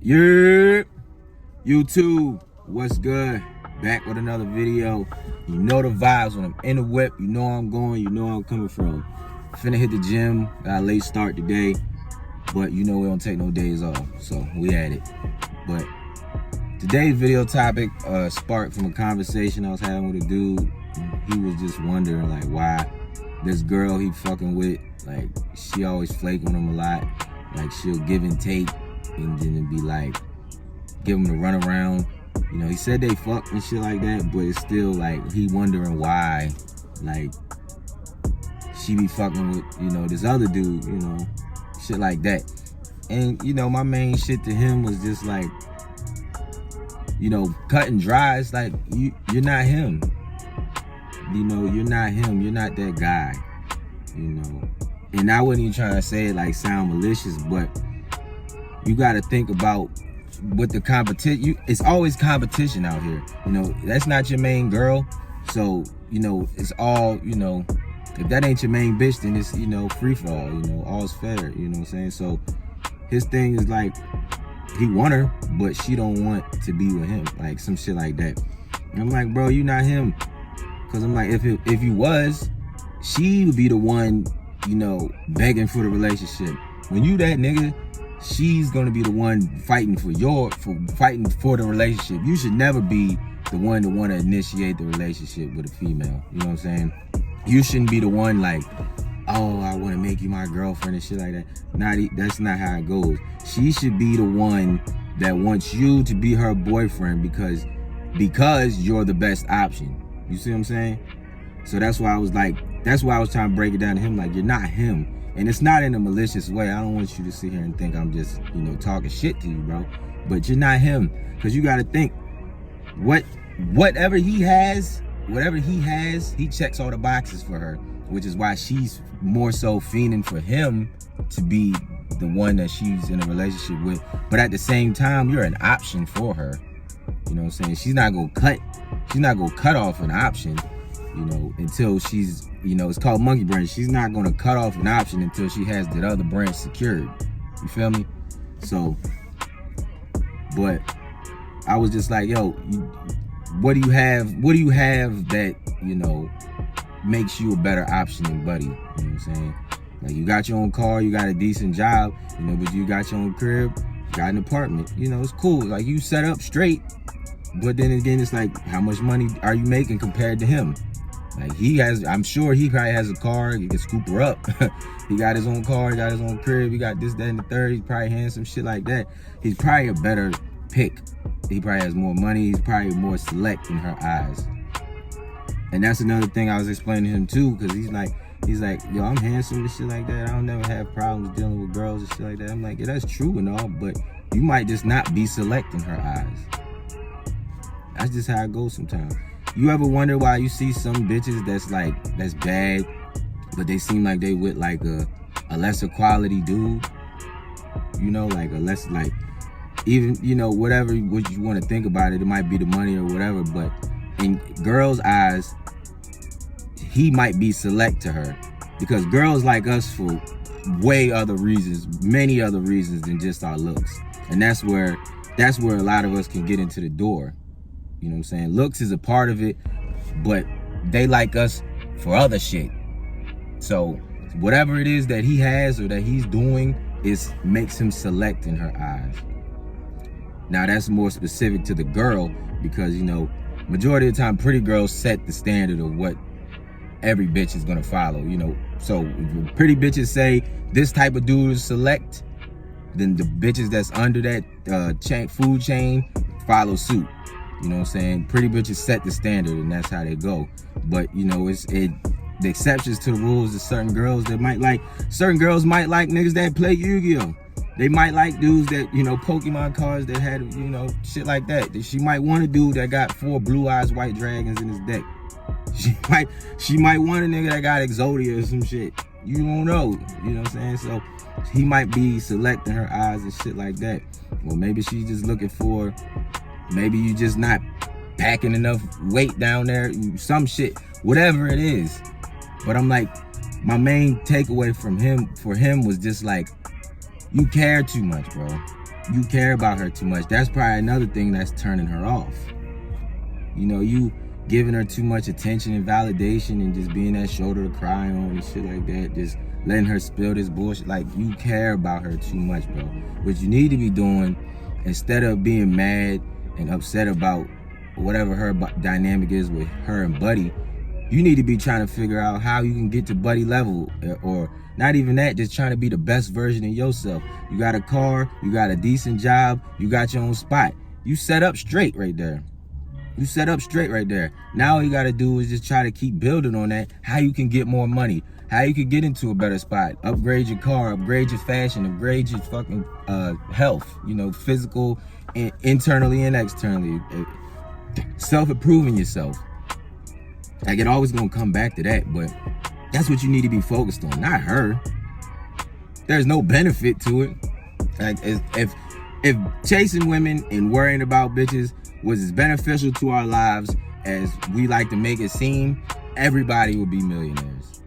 Yeah, YouTube, what's good? Back with another video. You know the vibes when I'm in the whip. You know where I'm going. You know where I'm coming from. Finna hit the gym. Got a late start today, but you know we don't take no days off, so we at it. But today's video topic sparked from a conversation I was having with a dude. He was just wondering like why this girl he fucking with, like she always flake on him a lot. Like she'll give and take, and then it'd be like give him the run around. You know, he said they fuck and shit like that, but it's still like he wondering why, like she be fucking with, you know, this other dude, you know, shit like that. And you know, my main shit to him was just like, you know, cut and dry. It's like you're not him. You know, you're not him. You're not that guy. You know, and I wasn't even trying to say it like sound malicious, but you got to think about with the competition. It's always competition out here. You know, that's not your main girl, so you know it's all, you know, if that ain't your main bitch, then it's, you know, free for all. You know, all's fair. You know what I'm saying? So his thing is like he want her, but she don't want to be with him, like some shit like that. And I'm like, bro, you not him, because I'm like, if you was, she would be the one, you know, begging for the relationship. When you that nigga, she's gonna be the one fighting for the relationship. You should never be the one to want to initiate the relationship with a female. You know what I'm saying? You shouldn't be the one like, oh, I want to make you my girlfriend and shit like that. That's not how it goes. She should be the one that wants you to be her boyfriend because you're the best option. You see what I'm saying? So that's why I was trying to break it down to him, like, you're not him. And it's not in a malicious way. I don't want you to sit here and think I'm just, you know, talking shit to you, bro. But you're not him. Because you got to think, whatever he has, he checks all the boxes for her. Which is why she's more so fiending for him to be the one that she's in a relationship with. But at the same time, you're an option for her. You know what I'm saying? She's not gonna cut off an option, you know, until she's, you know, it's called monkey branch. She's not gonna cut off an option until she has that other branch secured. You feel me? So, but I was just like, yo, what do you have that, you know, makes you a better option than Buddy? You know what I'm saying? Like, you got your own car, you got a decent job, you know, but you got your own crib, you got an apartment, you know, it's cool. Like, you set up straight, but then again, it's like, how much money are you making compared to him? Like, I'm sure he probably has a car, he can scoop her up. He got his own car, he got his own crib, he got this, that, and the third. He's probably handsome, shit like that. He's probably a better pick. He probably has more money, he's probably more select in her eyes. And that's another thing I was explaining to him too, because he's like, yo, I'm handsome and shit like that. I don't never have problems dealing with girls and shit like that. I'm like, yeah, that's true and all, but you might just not be select in her eyes. That's just how it goes sometimes. You ever wonder why you see some bitches that's bad, but they seem like they with like a lesser quality dude? You know, like a less, like, even, you know, what you want to think about it, it might be the money or whatever, but in girls' eyes, he might be select to her, because girls like us for many other reasons than just our looks. And that's where a lot of us can get into the door. You know what I'm saying? Looks is a part of it, but they like us for other shit. So whatever it is that he has or that he's doing makes him select in her eyes. Now that's more specific to the girl, because, you know, majority of the time pretty girls set the standard of what every bitch is gonna follow, you know. So if pretty bitches say this type of dude is select, then the bitches that's under that food chain follow suit. You know what I'm saying? Pretty bitches set the standard, and that's how they go. But, you know, the exceptions to the rules is certain girls might like niggas that play Yu-Gi-Oh! They might like dudes that, you know, Pokemon cards that had, you know, shit like that. She might want a dude that got 4 blue eyes white dragons in his deck. She might want a nigga that got Exodia or some shit. You don't know. You know what I'm saying? So he might be select in her eyes and shit like that. Or maybe she's just looking for, maybe you just not packing enough weight down there, some shit, whatever it is. But I'm like, my main takeaway for him was just like, you care too much, bro. You care about her too much. That's probably another thing that's turning her off. You know, you giving her too much attention and validation and just being that shoulder to cry on and shit like that. Just letting her spill this bullshit. Like, you care about her too much, bro. What you need to be doing, instead of being mad and upset about whatever her dynamic is with her and Buddy, you need to be trying to figure out how you can get to Buddy level, or not even that, just trying to be the best version of yourself. You got a car, you got a decent job, you got your own spot. You set up straight right there. You set up straight right there. Now all you got to do is just try to keep building on that, how you can get more money, how you can get into a better spot, upgrade your car, upgrade your fashion, upgrade your fucking health, you know, physical, and internally and externally. Self-improving yourself. Like, it always gonna come back to that, but that's what you need to be focused on, not her. There's no benefit to it. Like, if chasing women and worrying about bitches was as beneficial to our lives as we like to make it seem, everybody would be millionaires.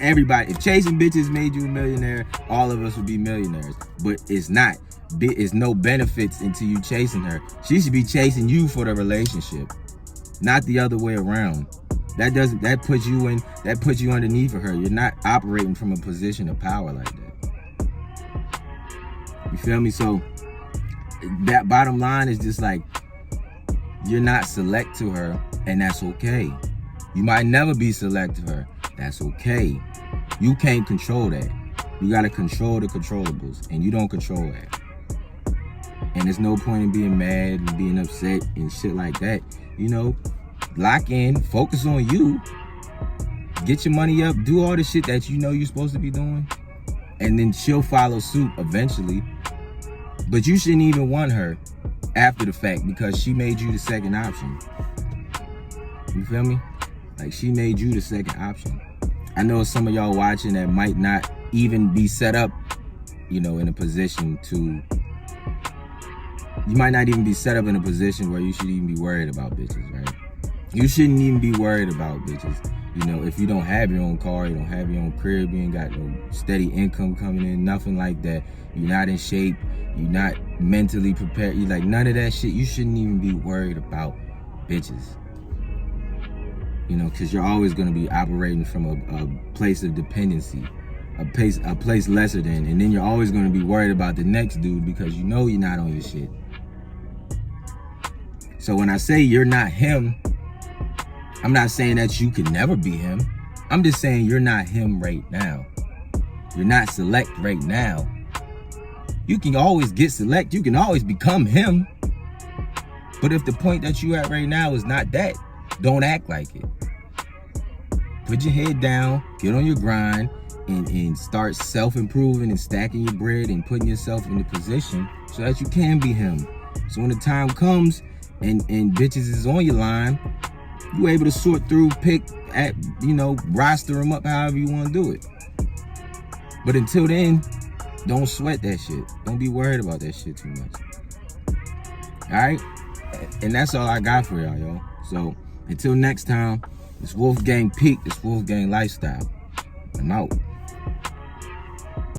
Everybody. If chasing bitches made you a millionaire, all of us would be millionaires. But it's not. It's no benefits into you chasing her. She should be chasing you for the relationship, not the other way around. That puts you underneath of her. You're not operating from a position of power like that. You feel me? So that bottom line is just like, you're not select to her, and that's okay. You might never be select to her. That's okay. You can't control that. You gotta control the controllables, and you don't control that. And there's no point in being mad and being upset and shit like that. You know, lock in, focus on you, get your money up, do all the shit that you know you're supposed to be doing, and then she'll follow suit eventually. But you shouldn't even want her after the fact, because she made you the second option. You feel me? Like, she made you the second option. I know some of y'all watching that might not even be set up, you know, in a position to, you might not even be set up in a position where you should even be worried about bitches, right? You shouldn't even be worried about bitches. You know, if you don't have your own car, you don't have your own crib, you ain't got no steady income coming in, nothing like that. You're not in shape, you're not mentally prepared, you like none of that shit. You shouldn't even be worried about bitches. You know, because you're always going to be operating from a place of dependency, a place lesser than, and then you're always going to be worried about the next dude because you know you're not on your shit. So when I say you're not him, I'm not saying that you can never be him. I'm just saying you're not him right now. You're not select right now. You can always get select. You can always become him. But if the point that you at right now is not that, don't act like it. Put your head down, get on your grind, and start self-improving and stacking your bread and putting yourself in the position so that you can be him. So when the time comes and bitches is on your line, you able to sort through, pick at, you know, roster them up however you want to do it. But until then, don't sweat that shit. Don't be worried about that shit too much. Alright? And that's all I got for y'all, yo. So until next time, it's Wolfgang Peak, it's Wolfgang Lifestyle. I'm out.